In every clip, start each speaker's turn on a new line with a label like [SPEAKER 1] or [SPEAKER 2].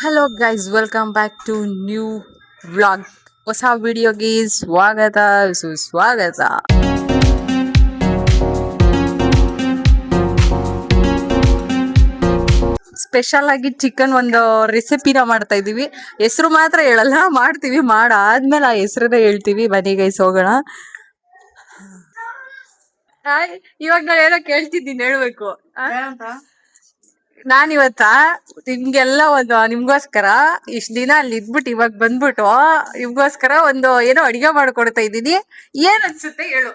[SPEAKER 1] Hello guys, welcome back to new vlog. ಹೊಸ ವಿಡಿಯೋಗೆ ಸ್ವಾಗತ ಸುಸ್ವಾಗತ. ಸ್ಪೆಷಲ್ ಆಗಿ ಚಿಕನ್ ಒಂದು ರೆಸಿಪಿನ ಮಾಡ್ತಾ ಇದೀವಿ. ಹೆಸರು ಮಾತ್ರ ಹೇಳಲ್ಲ, ಮಾಡ್ತೀವಿ. ಮಾಡಾದ್ಮೇಲೆ ಆ ಹೆಸರನ್ನ ಹೇಳ್ತೀವಿ. ಬನ್ನಿ ಗೈಸ್, ಹೋಗೋಣ. ಇವಾಗ ನಾನು ಏನೋ ಕೇಳ್ತಿದ್ದೀನಿ, ಹೇಳ್ಬೇಕು. ನಾನಿವತ್ತ ನಿಮ್ಗೆಲ್ಲ ಒಂದು ನಿಮ್ಗೋಸ್ಕರ ಇಷ್ಟ ದಿನ ಅಲ್ಲಿ ಇದ್ಬಿಟ್ಟು ಇವಾಗ ಬಂದ್ಬಿಟ್ಟು ನಿಮ್ಗೋಸ್ಕರ ಒಂದು ಏನೋ ಅಡಿಗೆ ಮಾಡ್ಕೊಡ್ತಾ ಇದ್ದೀನಿ. ಏನ್ ಅನ್ಸುತ್ತೆ ಹೇಳು?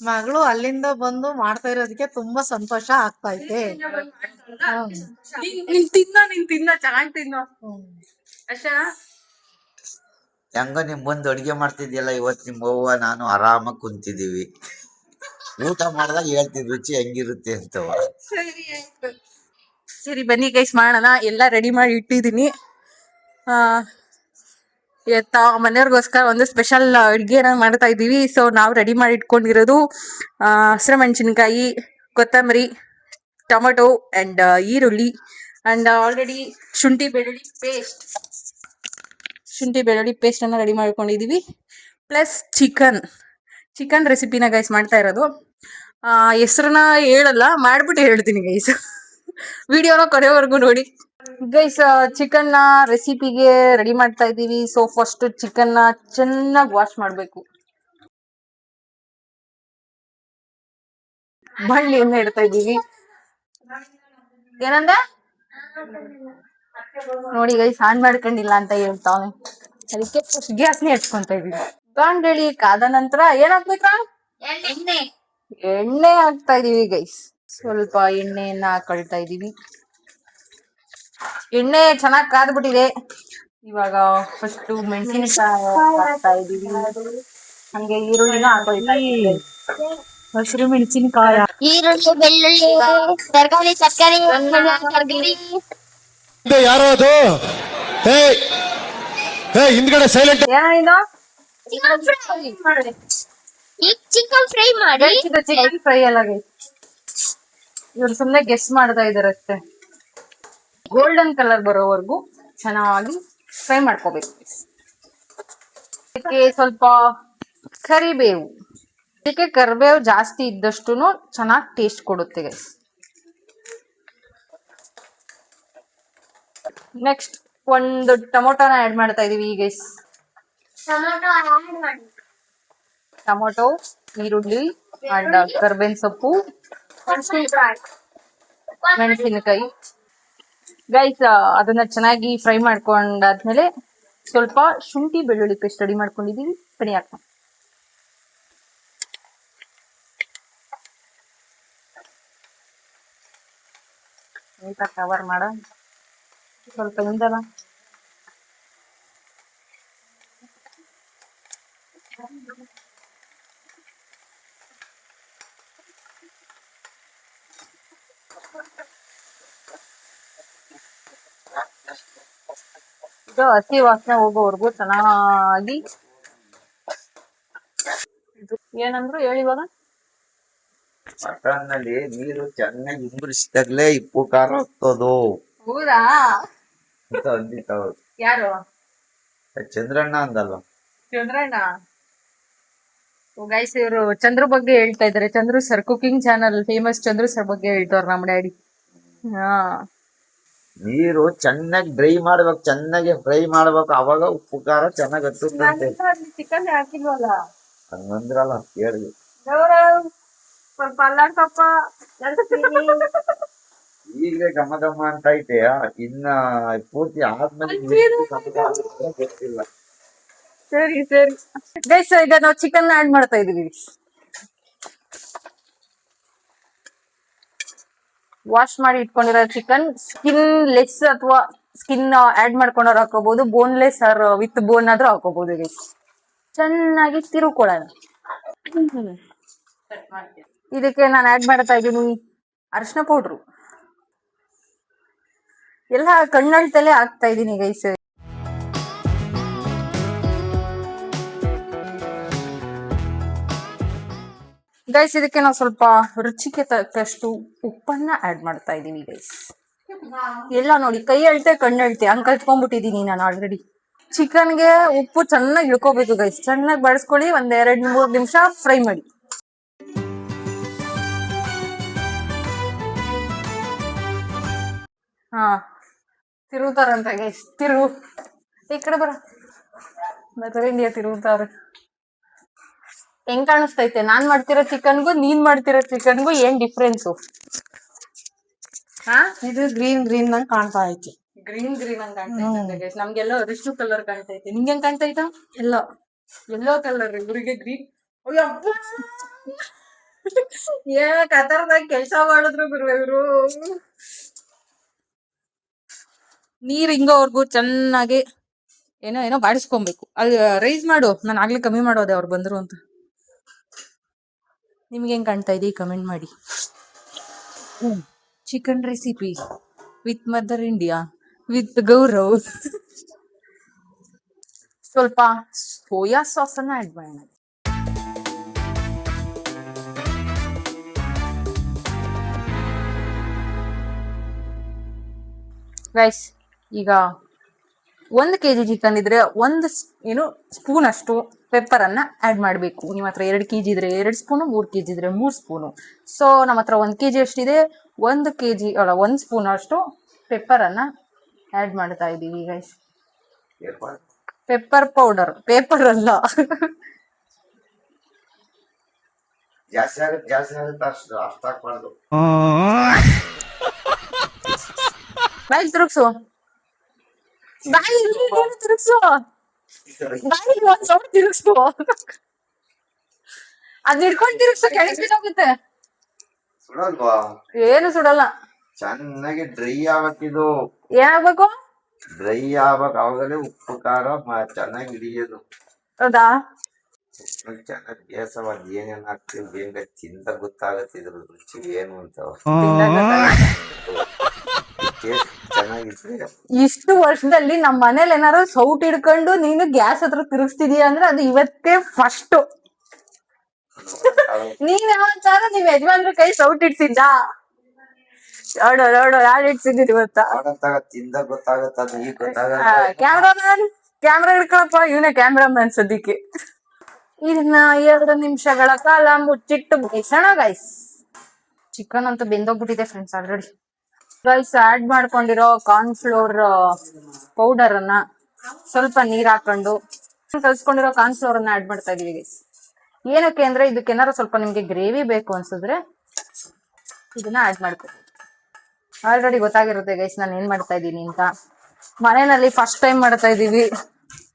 [SPEAKER 2] ಮಗಳು ಅಲ್ಲಿಂದ ಬಂದು ಮಾಡ್ತಾ ಇರೋದಕ್ಕೆ ತುಂಬಾ ಸಂತೋಷ ಆಗ್ತಾ ಐತೆ.
[SPEAKER 1] ನೀನ್ ತಿನ್ನೋ ಚೆನ್ನಾಗಿ ತಿನ್ನೋ ಅಷ್ಟೇ.
[SPEAKER 3] ಹೆಂಗ ನಿಮ್ ಬಂದು ಅಡಿಗೆ ಮಾಡ್ತಿದ್ಯಲ್ಲ, ಇವತ್ ನಿಮ್ ಅವ್ವ ನಾನು ಆರಾಮಾಗಿ ಕುಂತಿದೀವಿ. ಊಟ ಮಾಡಿದಾಗ ಹೇಳ್ತಿದ್ ರುಚಿ ಹೆಂಗಿರುತ್ತೆ ಅಂತವ.
[SPEAKER 1] ಸರಿ ಆಯ್ತು, ಸರಿ ಬನ್ನಿ ಗೈಸ್ ಮಾಡೋಣ. ಎಲ್ಲ ರೆಡಿ ಮಾಡಿ ಇಟ್ಟಿದ್ದೀನಿ. ಇವತ್ತ ಮನೆಯವ್ರಿಗೋಸ್ಕರ ಒಂದು ಸ್ಪೆಷಲ್ ಅಡುಗೆನ ಮಾಡ್ತಾ ಇದ್ದೀವಿ. ಸೊ ನಾವು ರೆಡಿ ಮಾಡಿ ಇಟ್ಕೊಂಡಿರೋದು ಹಸಿರು ಮೆಣಸಿನ್ಕಾಯಿ, ಕೊತ್ತಂಬರಿ, ಟೊಮೆಟೊ ಅಂಡ್ ಈರುಳ್ಳಿ ಅಂಡ್ ಆಲ್ರೆಡಿ ಶುಂಠಿ ಬೆಳ್ಳುಳ್ಳಿ ಪೇಸ್ಟ್ ಅನ್ನ ರೆಡಿ ಮಾಡ್ಕೊಂಡಿದೀವಿ. ಪ್ಲಸ್ ಚಿಕನ್ ರೆಸಿಪಿನ ಗೈಸ್ ಮಾಡ್ತಾ ಇರೋದು. ಹೆಸರನ್ನ ಹೇಳಲ್ಲ, ಮಾಡ್ಬಿಟ್ಟು ಹೇಳ್ತೀನಿ ಗೈಸ್. ವಿಡಿಯೋನ ಕೊನೆವರೆಗೂ ನೋಡಿ ಗೈಸ್. ಚಿಕನ್ ರೆಸಿಪಿಗೆ ರೆಡಿ ಮಾಡ್ತಾ ಇದ್ದೀವಿ. ಸೊ ಫಸ್ಟ್ ಚಿಕನ್ ಚೆನ್ನಾಗಿ ವಾಶ್ ಮಾಡ್ಬೇಕು. ಎಣ್ಣೆ ಇಡ್ತಾ ಇದ್ದೀವಿ. ಏನಂದ ನೋಡಿ ಗೈಸ್, ಆನ್ ಮಾಡ್ಕೊಂಡಿಲ್ಲ ಅಂತ ಹೇಳ್ತಾವನೆ. ಅದಕ್ಕೆ ಫಸ್ಟ್ ಗ್ಯಾಸ್ನೇ ಹಚ್ಕೊಂತ ಇದೀವಿ. ಬಾಂಡೆಳಿ ಕಾದ ನಂತರ ಏನಾಗ್ಬೇಕಾ? ಎಣ್ಣೆ ಹಾಕ್ತಾ ಇದೀವಿ ಗೈಸ್. ಸ್ವಲ್ಪ ಎಣ್ಣೆಯನ್ನ ಹಾಕೊಳ್ತಾ ಇದೀವಿ. ಎಣ್ಣೆ ಚೆನ್ನಾಗಿ ಕಾದ್ಬಿಟ್ಟಿದೆ. ಇವಾಗ ಫಸ್ಟ್ ಮೆಣಸಿನಕಾಯಿ ಹಾಕ್ತಾ ಇದೀವಿ. ಹಂಗೆ ಈರುಳ್ಳಿನ ಹಾಕೊಳ್ತಾ ಇದೀವಿ. ಹಸಿರು ಮೆಣಸಿನಕಾಯಿ,
[SPEAKER 4] ಈರುಳ್ಳಿ, ಬೆಳ್ಳುಳ್ಳಿ, ತರಕಾರಿ
[SPEAKER 5] ಯಾರೋ ಅದು ಹಿಂದ್ಗಡೆ ಸೈಲೆಂಟ್.
[SPEAKER 1] ಏನಾಯ್ತು?
[SPEAKER 4] ಚಿಕನ್ ಫ್ರೈ ಮಾಡಿ.
[SPEAKER 1] ಚಿಕನ್ ಫ್ರೈ ಅಲ್ಲ ಗೈಸ್, ಇವ್ರು ಸುಮ್ನೆ ಗೆಸ್ ಮಾಡ್ತಾ ಇದಾರೆ ಅಷ್ಟೇ. ಗೋಲ್ಡನ್ ಕಲರ್ ಬರೋವರೆಗೂ ಚೆನ್ನಾಗಿ ಫ್ರೈ ಮಾಡ್ಕೋಬೇಕು. ಇದಕ್ಕೆ ಸ್ವಲ್ಪ ಕರಿಬೇವು. ಇದಕ್ಕೆ ಕರಿಬೇವು ಜಾಸ್ತಿ ಇದ್ದಷ್ಟು ಚೆನ್ನಾಗಿ ಟೇಸ್ಟ್ ಕೊಡುತ್ತೆ ಗೈಸ್. ನೆಕ್ಸ್ಟ್ ಒಂದು ಟೊಮೊಟೊನ ಆಡ್ ಮಾಡ್ತಾ ಇದೀವಿ ಗೈಸ್. ಟೊಮೊಟೊ, ಈರುಳ್ಳಿ ಅಂಡ್ ಕರ್ಬೇವಿನ ಸೊಪ್ಪು, ಮೆಣಸಿನಕಾಯಿ ಗೈಸ್. ಅದನ್ನ ಚೆನ್ನಾಗಿ ಫ್ರೈ ಮಾಡ್ಕೊಂಡಾದ್ಮೇಲೆ ಸ್ವಲ್ಪ ಶುಂಠಿ ಬೆಳ್ಳುಳ್ಳಿ ಪೇಸ್ಟ್ ರೆಡಿ ಮಾಡ್ಕೊಂಡಿದೀವಿ. ಪಡಿ ಹಾಕ್ತಾ ಕವರ್ ಮಾಡ ಸ್ವಲ್ಪ ಹಿಂದಲ್ಲ. ಇದು ಹಸಿ ವಾಸನೆ ಹೋಗೋವರೆಗೂ ಚೆನ್ನಾಗಿ. ಏನಂದ್ರು ಹೇಳಿವಾಗ
[SPEAKER 3] ಮಟನ್ ನಲ್ಲಿ ನೀರು ಚೆನ್ನಾಗಿ ಇಂಬ್ರಿಸಿದಾಗ್ಲೇ ಉಪ್ಪು ಖಾರ ಹೋಗ್ತದೋ
[SPEAKER 1] ಹೌದಾ
[SPEAKER 3] ಅಂತ ಅಂದಿತ್ತವ್ರು.
[SPEAKER 1] ಯಾರು?
[SPEAKER 3] ಚಂದ್ರಣ್ಣ ಅಂದಲ್ವ?
[SPEAKER 1] ಚಂದ್ರಣ್ಣ. ಗೈಸ್, ಇವರು ಚಂದ್ರು ಬಗ್ಗೆ ಹೇಳ್ತಾ ಇದಾರೆ. Chandru sir cooking channel famous Chandru sir ಬಗ್ಗೆ ಹೇಳ್ತಾರ ನಮ್ ಡ್ಯಾಡಿ.
[SPEAKER 3] ನೀರು ಚೆನ್ನಾಗಿ ಡ್ರೈ ಮಾಡ್ಬೇಕು, ಚೆನ್ನಾಗಿ ಫ್ರೈ ಮಾಡ್ಬೇಕು, ಅವಾಗ ಉಪ್ಪು ಖಾರ ಚೆನ್ನಾಗಿ ಹತ್ತುತ್ತಂತೆ.
[SPEAKER 1] ಚಿಕನ್ ಹಾಕಿಲ್ವಲ್ಲ
[SPEAKER 3] ಹಂಗಂದ್ರಲ್ಲ ಹೇಳಿ.
[SPEAKER 1] ಸ್ವಲ್ಪ ಅಲ್ಲಾಡ್ತಪ್ಪ.
[SPEAKER 3] ಈಗಲೇ ಘಮ ಘಮ ಅಂತ ಐತೆ, ಇನ್ನ ಪೂರ್ತಿ ಆದ್ಮೇಲೆ ಗೊತ್ತಿಲ್ಲ.
[SPEAKER 1] ಸರಿ ಗೈಸ್, ಈಗ ನಾವು ಚಿಕನ್ ಆಡ್ ಮಾಡ್ತಾ ಇದೀವಿ. ವಾಶ್ ಮಾಡಿ ಇಟ್ಕೊಂಡಿರೋ ಚಿಕನ್, ಸ್ಕಿನ್ ಲೆಸ್ ಅಥವಾ ಸ್ಕಿನ್ ಆಡ್ ಮಾಡ್ಕೊಂಡವ್ರು ಹಾಕೋಬಹುದು. ಬೋನ್ಲೆಸ್ ಆರ್ ವಿತ್ ಬೋನ್ ಆದ್ರೂ ಹಾಕೋಬಹುದು ಗೈಸ್. ಚೆನ್ನಾಗಿ ತಿರುಕೊಳ್ಳೋಣ. ಇದಕ್ಕೆ ನಾನು ಆಡ್ ಮಾಡ್ತಾ ಇದ್ದೀನಿ ಅರಿಶಿನ ಪೌಡ್ರು. ಎಲ್ಲ ಕಣ್ಣಳ್ತಲೇ ಹಾಕ್ತಾ ಇದೀನಿ ಗೈಸ್. ಗೈಸ್, ಇದಕ್ಕೆ ನಾವು ಸ್ವಲ್ಪ ರುಚಿಗೆ ತಕ್ಕಷ್ಟು ಉಪ್ಪನ್ನ ಆಡ್ ಮಾಡ್ತಾ ಇದೀವಿ ಗೈಸ್. ಎಲ್ಲ ನೋಡಿ, ಕೈ ಅಳ್ತೆ ಕಣ್ಣು ಅಳ್ತೆ ಹಂಗ್ ಕಲ್ತ್ಕೊಂಡ್ಬಿಟ್ಟಿದೀನಿ ನಾನು ಆಲ್ರೆಡಿ. ಚಿಕನ್ಗೆ ಉಪ್ಪು ಚೆನ್ನಾಗಿ ಇಳ್ಕೋಬೇಕು ಗೈಸ್. ಚೆನ್ನಾಗಿ ಬಡಿಸ್ಕೊಳ್ಳಿ, ಒಂದ್ 2-3 ನಿಮಿಷ ಫ್ರೈ ಮಾಡಿ. ಹಾ, ತಿರುಗುತ್ತಾರಂತೆ ಗೈಸ್. ತಿರುಗು, ಈ ಕಡೆ ಬರ. ಮತ್ತೆ ಇಂಡಿಯಾ ತಿರುಗುತ್ತಾರೆ. ಹೆಂಗ್ ಕಾಣಿಸ್ತೈತೆ ನಾನ್ ಮಾಡ್ತಿರೋ ಚಿಕನ್ಗೂ ನೀನ್ ಮಾಡ್ತಿರೋ ಚಿಕನ್ಗೂ ಏನ್ ಡಿಫ್ರೆನ್ಸು? ಹಾ,
[SPEAKER 2] ಇದು ಗ್ರೀನ್ ನಂಗ್ ಕಾಣ್ತಾ ಐತಿ.
[SPEAKER 1] ಗ್ರೀನ್ ಹಂಗ್ ಕಾಣ್ತೈತೆ ಗೈಸ್. ನಮ್ಗೆಲ್ಲ ಅರಿಶಿನ ಕಲರ್ ಕಾಣ್ತೈತೆ. ನಿಂಗೆ ಹೆಂಗ್ ಕಾಣ್ತೈತ? ಎಲ್ಲೋ ಕಲರ್, ಇವ್ರಿಗೆ ಗ್ರೀನ್. ಏ ಕತರ್ದಾಗ ಕೆಲ್ಸ ಮಾಡಿದ್ರು ಗುರು ಇವ್ರು. ನೀರ್ ಹಿಂಗೋವರ್ಗು ಚೆನ್ನಾಗಿ ಏನೋ ಬಾಡಿಸ್ಕೊಬೇಕು. ಅಲ್ಲಿ ರೈಸ್ ಮಾಡು, ನಾನು ಆಗ್ಲೇ ಕಮ್ಮಿ ಮಾಡೋದೆ ಅವ್ರು ಬಂದ್ರು ಅಂತ. ನಿಮ್ಗೆ ಹೆಂಗ್ ಕಾಣ್ತಾ ಇದೆ ಕಮೆಂಟ್ ಮಾಡಿ. Chicken recipe with mother India with Gaurav. ಸ್ವಲ್ಪ ಸೋಯಾ ಸಾಸ್ ಅನ್ನ ಆಡ್ ಮಾಡೋಣ. ಗೈಸ್, ಈಗ 1 kg ಚಿಕನ್ ಇದ್ರೆ 1 ಸ್ಪೂನ್ ಅಷ್ಟು ಪೆಪ್ಪರ್ ಅನ್ನ ಆಡ್ ಮಾಡ್ಬೇಕು. ನಿಮ್ಮ ಹತ್ರ 2 kg ಇದ್ರೆ 2 ಸ್ಪೂನು, 3 kg ಇದ್ರೆ 3 ಸ್ಪೂನು. ಸೊ ನಮ್ಮ ಹತ್ರ 1 kg ಅಷ್ಟಿದೆ. 1 ಸ್ಪೂನ್ ಅಷ್ಟು ಪೆಪ್ಪರ್ ಅನ್ನ ಆಡ್ ಮಾಡ್ತಾ ಇದೀವಿ ಗೈಸ್. ಪೆಪ್ಪರ್ ಪೌಡರ್, ಪೇಪರ್ ಅಲ್ಲ.
[SPEAKER 3] ಜಾಸ್ತಿ ಆಗುತ್ತೆ ಅಷ್ಟು ಹಾಕ್ಬಾರ್ದು.
[SPEAKER 1] ಬಾಯಿ ತಿರುಗ್ಸು, ಬಾಯಿ ತಿರುಗ್ಸು, ಬಾಯಿ ಒಂದ್ ಸೌಂಡ್ ತಿರುಗ್ಸು. ಅದ್ ಹಿಡ್ಕೊಂಡ್ ತಿರುಗ್ಸು, ಕೆಳಗ್ ಬಿದ್ದೋಗುತ್ತೆ.
[SPEAKER 3] ಸುಡಲ್ವಾ?
[SPEAKER 1] ಏನು ಸುಡಲ್ಲ.
[SPEAKER 3] ಚೆನ್ನಾಗಿ ಡ್ರೈ ಆಗ್ಬೇಕಿದು.
[SPEAKER 1] ಏನಾಗ್ಬೇಕು?
[SPEAKER 3] ಡ್ರೈ ಆಗ್ಬೇಕು, ಅವಾಗಲೇ ಉಪ್ಪು ಖಾರ ಚೆನ್ನಾಗಿ ಹಿಡಿಯೋದು.
[SPEAKER 1] ಹೌದಾ?
[SPEAKER 3] ಚೆನ್ನಾಗಿ ಬೇಸವ ಏನೇನ್ ಹಾಕ್ತಿವಿ ಬೇಗ ತಿಂದ ಗೊತ್ತಾಗತ್ತೆ ಇದ್ರ ರುಚಿ ಏನು ಅಂತ. ಟೇಸ್ಟ್ ಚೆನ್ನಾಗಿದ್ರೆ
[SPEAKER 1] ಇಷ್ಟು ವರ್ಷದಲ್ಲಿ ನಮ್ ಮನೇಲಿ ಏನಾರು ಸೌಟ್ ಹಿಡ್ಕೊಂಡು ನೀನು ಗ್ಯಾಸ್ ಹತ್ರ ತಿರುಗಿಸ್ತಿದೀಯ ಅಂದ್ರೆ ಅದು ಇವತ್ತೇ ಫಸ್ಟ್. ನೀವ್ ಯಾವತ್ತಾರ ನಿಮ್ ಯಜಮಾನ್ರ ಕೈ ಸೌಟ್ ಇಡ್ಸಿದ್ದ? ನೋಡು ಯಾರು ಇಡ್ಸಿದ್ದೀರಿ ಇವತ್ತ?
[SPEAKER 3] ತಿಂದ ಗೊತ್ತಾಗತ್ತ, ಅದು ಈಗ ಗೊತ್ತಾಗತ್ತ.
[SPEAKER 1] ಕ್ಯಾಮ್ರಾ ಹಿಡ್ಕೊಳಪ್ಪ, ಇವನೇ ಕ್ಯಾಮ್ರಾಮನ್ ಸದ್ಯಕ್ಕೆ. ಇದನ್ನ 2 ನಿಮಿಷಗಳ ಕಾಲ ಮುಚ್ಚಿಟ್ಟು ಬೇಯಿಸೋಣ ಗೈಸ್. ಚಿಕನ್ ಅಂತೂ ಬೆಂದೋಗ್ಬಿಟ್ಟಿದೆ ಫ್ರೆಂಡ್ಸ್ ಆಲ್ರೆಡಿ. ಗೈಸ್, ಆಡ್ ಮಾಡ್ಕೊಂಡಿರೋ ಕಾರ್ನ್ ಫ್ಲೋರ್ ಪೌಡರ್ ಅನ್ನ ಸ್ವಲ್ಪ ನೀರ್ ಹಾಕೊಂಡು ಕಲ್ಸ್ಕೊಂಡಿರೋ ಕಾರ್ನ್ ಫ್ಲೋರ್ ಅನ್ನ ಆಡ್ ಮಾಡ್ತಾ ಇದೀವಿ ಗೈಸ್. ಏನಕ್ಕೆ ಅಂದ್ರೆ ಇದಕ್ಕೇನಾರು ಸ್ವಲ್ಪ ನಿಮ್ಗೆ ಗ್ರೇವಿ ಬೇಕು ಅನ್ಸಿದ್ರೆ ಇದನ್ನ ಆಡ್ ಮಾಡ್ಕೊಳ್ಳಿ. ಆಲ್ರೆಡಿ ಗೊತ್ತಾಗಿರುತ್ತೆ ಗೈಸ್ ನಾನು ಏನ್ ಮಾಡ್ತಾ ಇದ್ದೀನಿ ಅಂತ. ಮನೆಯಲ್ಲಿ ಫಸ್ಟ್ ಟೈಮ್ ಮಾಡ್ತಾ ಇದೀವಿ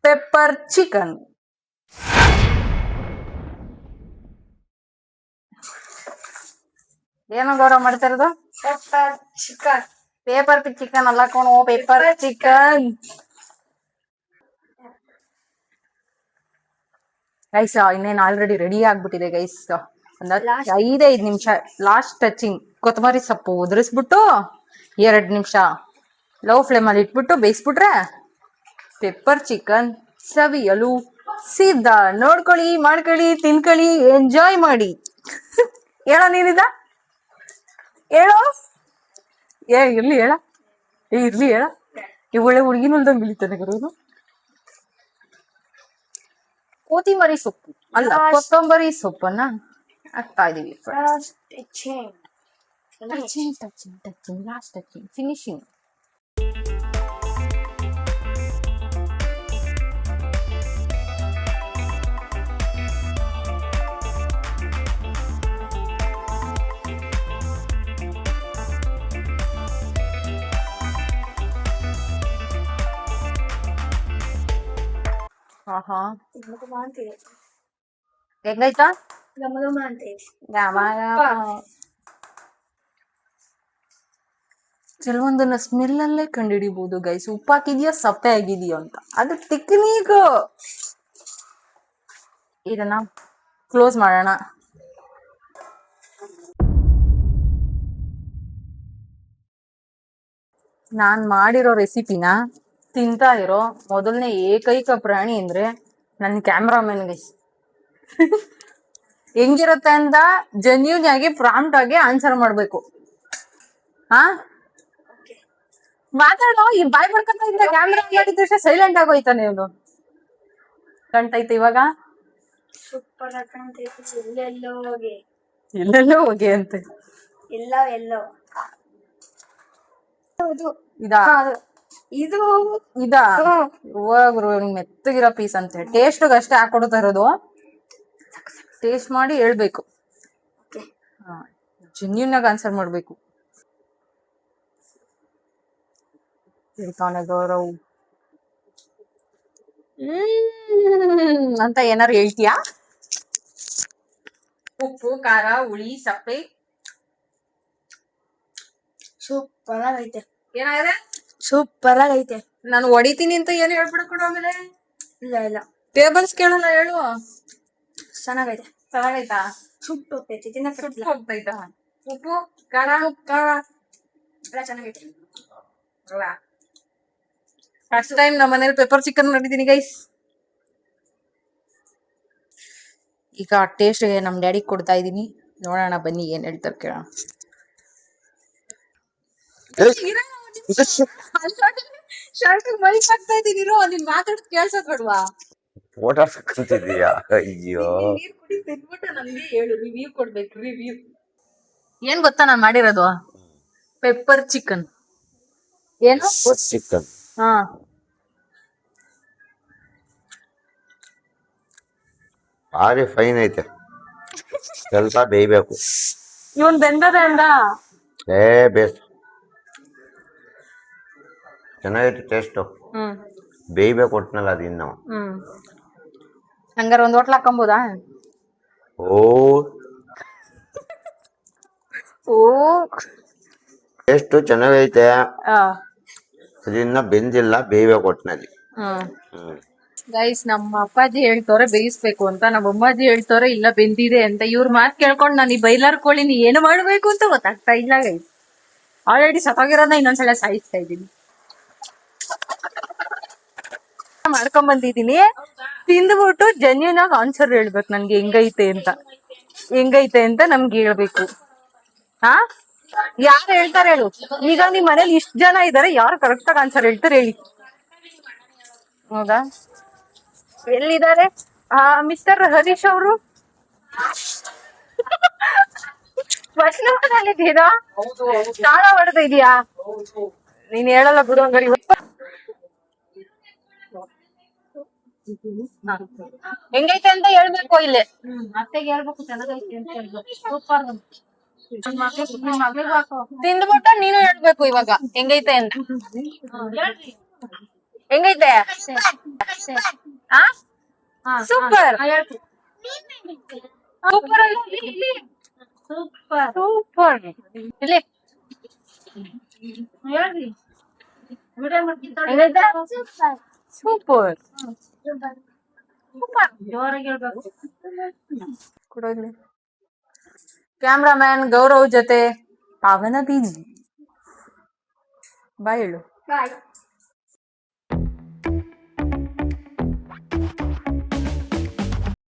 [SPEAKER 1] ಪೆಪ್ಪರ್ ಚಿಕನ್. ಏನೋ ಗೌರವ ಮಾಡ್ತಾ ಇರೋದು? Pepper chicken. ಪೇಪರ್ ಚಿಕನ್ ಅಲ್ಲ ಕಣೋ, ಪೆಪ್ಪರ್ ಚಿಕನ್. ಗೈಸ್, ಇನ್ನೇನು ಆಲ್ರೆಡಿ ರೆಡಿ ಆಗ್ಬಿಟ್ಟಿದೆ ಗೈಸ್. ಒಂದ್ 5 ನಿಮಿಷ ಲಾಸ್ಟ್ ಟಚಿಂಗ್. ಕೊತ್ತಂಬರಿ ಸೊಪ್ಪು ಉದುರಿಸ್ಬಿಟ್ಟು 2 ನಿಮಿಷ ಲೋ ಫ್ಲೇಮ್ ಅಲ್ಲಿ ಇಟ್ಬಿಟ್ಟು ಬೇಯಿಸ್ಬಿಟ್ರೆ ಪೆಪ್ಪರ್ ಚಿಕನ್ ಸವಿಯಲು ಸಿದ್ಧ. ನೋಡ್ಕೊಳ್ಳಿ, ಮಾಡ್ಕೊಳ್ಳಿ, ತಿನ್ಕೊಳ್ಳಿ, ಎಂಜಾಯ್ ಮಾಡಿ. ಹೇಳೋ ನೀನಿದ ಹೇಳೋ. ಇರ್ಲಿ ಹೇಳ, ಇರ್ಲಿ ಹೇಳ. ಒಳ್ಳೆ ಹುಡುಗಿನಲ್ದಂಗ್ ಬಿಳಿತಾನೆ ಗುರು. ಕೊತ್ತಂಬರಿ ಸೊಪ್ಪು ಅಲ್ಲ, ಕೊತ್ತಂಬರಿ ಸೊಪ್ಪನ್ನ ಹಾಕ್ತಾ ಇದೀವಿ. Last touching finishing. ಹೆಂಗಾಯ್ತಾ? ಕೆಲವೊಂದನ್ನ ಸ್ಮೆಲ್ ಅಲ್ಲೇ ಕಂಡುಹಿಡಿಬಹುದು ಗೈಸ್, ಉಪ್ಪಾಕಿದ್ಯಾ ಸಪ್ಪೆ ಆಗಿದೆಯೋ ಅಂತ. ಅದು ಟೆಕ್ನಿಕ್. ಇದನ್ನ ಕ್ಲೋಸ್ ಮಾಡೋಣ. ನಾನ್ ಮಾಡಿರೋ ರೆಸಿಪಿನ ತಿಂತಾ ಇರೋ ಮೊದಲನೇ ಏಕೈಕ ಪ್ರಾಣಿ ಅಂದ್ರೆ ನನ್ನ ಕ್ಯಾಮ್ರಾಮನ್ ಗೈಸ್. ಹೆಂಗಿರುತ್ತೆ ಅಂತ ಜೆನ್ಯೂನ್ ಆಗಿ ಪ್ರಾಂಪ್ಟ್ ಆಗಿ ಆನ್ಸರ್ ಮಾಡ್ಬೇಕು. ಹಾ, ಮಾತಾಡೋ ಈ ಬಾಯ್ ಮಾಡ್ಕೊಂತ ಇದ್ದ ಕ್ಯಾಮ್ರಾ ಮಾಡಿದ ತಕ್ಷಣ ಸೈಲೆಂಟ್ ಆಗೋಯ್ತಾನೆ ಇವನು. ಕಂಟೈತೆ ಇವಾಗ
[SPEAKER 4] ಸೂಪರ್ ಕಾಣ್ತೈತಿ. ಎಲ್ಲೆಲ್ಲೋ ಹೋಗಿ
[SPEAKER 1] ಎಲ್ಲೆಲ್ಲೋ ಹೋಗಿ ಅಂತೆ.
[SPEAKER 4] ಎಲ್ಲೋ ಎಲ್ಲೋ ಹೌದು.
[SPEAKER 1] ಇದಾ
[SPEAKER 4] ಇದು
[SPEAKER 1] ಇದಾ ಹೋಗ್ರು ಮೆತ್ತಗಿರೋ ಪೀಸ್ ಅಂತೆ. ಟೇಸ್ಟ್ ಅಷ್ಟೇ ಹಾಕೊಡ್ತಾ ಇರೋದು. ಟೇಸ್ಟ್ ಮಾಡಿ ಹೇಳ್ಬೇಕು. ಜೆನ್ಯೂನ್ ಆಗಿ ಆನ್ಸರ್ ಮಾಡ್ಬೇಕು. ಹೇಳ್ತಾನೆ ಗೌರವ್ ಅಂತ ಏನಾರು ಹೇಳ್ತೀಯಾ? ಉಪ್ಪು ಖಾರ ಹುಳಿ ಸಪ್ಪೆ
[SPEAKER 4] ಸೂಪರ್ ಆಗೈತೆ.
[SPEAKER 1] ಏನಾಗಿದೆ?
[SPEAKER 4] ಸೂಪರ್ ಆಗೈತೆ.
[SPEAKER 1] ನಾನು ಹೊಡಿತೀನಿ ಅಂತ ಏನು ಹೇಳ್ಬಿಡ್ಕೊಡು. ಆಮೇಲೆ
[SPEAKER 4] ಇಲ್ಲ ಇಲ್ಲ
[SPEAKER 1] ಟೇಬಲ್ಸ್ ಕೇಳಲ್ಲ ಹೇಳು.
[SPEAKER 4] ಚೆನ್ನಾಗೈತೆ.
[SPEAKER 1] ಚೆನ್ನಾಗೈತಾ?
[SPEAKER 4] ಸುಟ್ಟು ಹೋಗ್ತೈತಿ ತಿನ್ನಕ್ಕಾಗ್ತಿಲ್ಲ.
[SPEAKER 1] ಹೋಗ್ತೈತಾ? ಉಪ್ಪು ಖಾರ
[SPEAKER 4] ಎಲ್ಲ ಚೆನ್ನಾಗೈತೆ.
[SPEAKER 1] ಫಸ್ಟ್ ಟೈಮ್ ನಮ್ಮ ಮನೇಲಿ ಪೆಪ್ಪರ್ ಚಿಕನ್ ಮಾಡಿದೀನಿ ಗೈಸ್. ಈಗ ಟೇಸ್ಟ್ ನಮ್ ಡ್ಯಾಡಿ ಕೊಡ್ತಾ ಇದೀನಿ. ನೋಡೋಣ ಬನ್ನಿ ಏನ್ ಹೇಳ್ತಾರೆ ಕೇಳೋಣ. ಶರ್ಟ್ ಮೈಕ್ ಹಾಕ್ತಾ ಇದೀನಿ. ನಿನ್ ಮಾತಾಡೋದು ಕೇಳ್ಸೋದ್ ಬೇಡವಾ?
[SPEAKER 3] ಫೋಟೋ ಹಾಕಂತಿದೀಯಾ? ಅಯ್ಯೋ
[SPEAKER 1] ನೀರ್ ಕುಡಿ ತಿನ್ಬಿಟ್ಟು ನನ್ಗೆ ಹೇಳು. ರಿವ್ಯೂ ಕೊಡ್ಬೇಕು. ರಿವ್ಯೂ ಏನ್ ಗೊತ್ತಾ ನಾನ್ ಮಾಡಿರೋದು? Pepper chicken. ಏನು?
[SPEAKER 3] ಚಿಕನ್
[SPEAKER 1] ಹಾ
[SPEAKER 3] ಭಾರಿ ಫೈನ್ ಐತೆ. ಸ್ವಲ್ಪ ಬೇಯ್ಬೇಕು.
[SPEAKER 1] ಇವನ್ ಬೆಂದದೆ ಅಂದ.
[SPEAKER 3] ಬೇಸ್ ಚೆನ್ನಾಗೈತೆ ಟೇಸ್ಟು.
[SPEAKER 1] ಹ್ಮ್
[SPEAKER 3] ಬೇಯ್ಬೇಕು ಒಟ್ನಲ್ಲ ಅದು ಇನ್ನು.
[SPEAKER 1] ಹಂಗಾರ ಒಂದ್ ಹೋಟ್ಲ್ ಹಾಕೊಂಬೋದಾ?
[SPEAKER 3] ಓ
[SPEAKER 1] ಓ
[SPEAKER 3] ಟೇಸ್ಟು ಚೆನ್ನಾಗೈತೆ.
[SPEAKER 1] ಆ
[SPEAKER 3] ಅದಿನ್ನ ಬೆಂದಿಲ್ಲ, ಬೇಯ್ಬೇಕು ಒಟ್ನಲ್ಲಿ.
[SPEAKER 1] ಗೈಸ್ ನಮ್ಮ ಅಪ್ಪಾಜಿ ಹೇಳ್ತವ್ರೆ ಬೇಯಿಸ್ಬೇಕು ಅಂತ. ನಮ್ಮ ಅಮ್ಮಾಜಿ ಹೇಳ್ತವ್ರೆ ಇಲ್ಲ ಬೆಂದಿದೆ ಅಂತ. ಇವ್ರ ಮಾತ್ ಕೇಳ್ಕೊಂಡ್ ನಾನು ಈ ಬೈಲಾರ್ ಕೋಳಿನ ಏನು ಮಾಡ್ಬೇಕು ಅಂತ ಗೊತ್ತಾಗ್ತಾ ಇಲ್ಲ ಗೈಸ್. ಆಲ್ರೆಡಿ ಸತ್ತೋಗಿರೋದ ಇನ್ನೊಂದ್ಸಲ ಸಾಯಿಸ್ತಾ ಇದ್ದೀನಿ. ಮಾಡ್ಕೊಂಡ್ ಬಂದಿದೀನಿ. ತಿಂದ್ಬಿಟ್ಟು ಜೆನ್ಯೂನ್ ಆಗಿ ಆನ್ಸರ್ ಹೇಳ್ಬೇಕು ನನ್ಗೆ ಹೆಂಗೈತೆ ಅಂತ ನಮ್ಗೆ ಹೇಳ್ಬೇಕು. ಹಾ ಯಾರು ಹೇಳ್ತಾರೆ ಹೇಳು? ಈಗ ನಿಮ್ ಮನೇಲಿ ಇಷ್ಟ ಜನ ಇದಾರೆ, ಯಾರು ಕರೆಕ್ಟ್ ಆಗಿ ಆನ್ಸರ್ ಹೇಳ್ತಾರೆ ಹೇಳಿ? ಹೌದಾ? ಎಲ್ಲಿದ್ದಾರೆ ಮಿಸ್ಟರ್ ಹರೀಶ್ ಅವರು? ಬಸ್ನಲ್ಲಿದ್ದೀರಾ? ತಾಳ ಹೊಡೆದ ಇದೀಯಾ? ನೀನ್ ಹೇಳಲ್ಲ ಬಿಡು ಹಂಗಾರೆ. ಹೆಂಗೈತೆ ಅಂತ ಹೇಳ್ಬೇಕು ಇಲ್ಲಿ. ಅತ್ತೆಗೆ ಹೇಳ್ಬೇಕು ಚೆನ್ನಾಗೈತೆ ಅಂತ ಹೇಳ್ಬೇಕು. ಸೂಪರ್. ತಿಂದ್ಬಿಟ್ಟು ನೀನು ಹೇಳ್ಬೇಕು ಇವಾಗ ಹೆಂಗೈತೆ ಅಂತ. ಹೆಂಗೈತೆ? Super super super. ಇಲ್ಲಿ ಸೂಪರ್ ಸೂಪರ್. ಜೋರಾಗಿ ಹೇಳ್ಬೇಕು. ಕೊಡೋದ್ಲಿ ಕ್ಯಾಮ್ರಾಮ್ಯಾನ್ ಗೌರವ್ ಜೊತೆ ಪಾವನ ಬೀಜಿ. ಬಾಯ್ ಹೇಳು.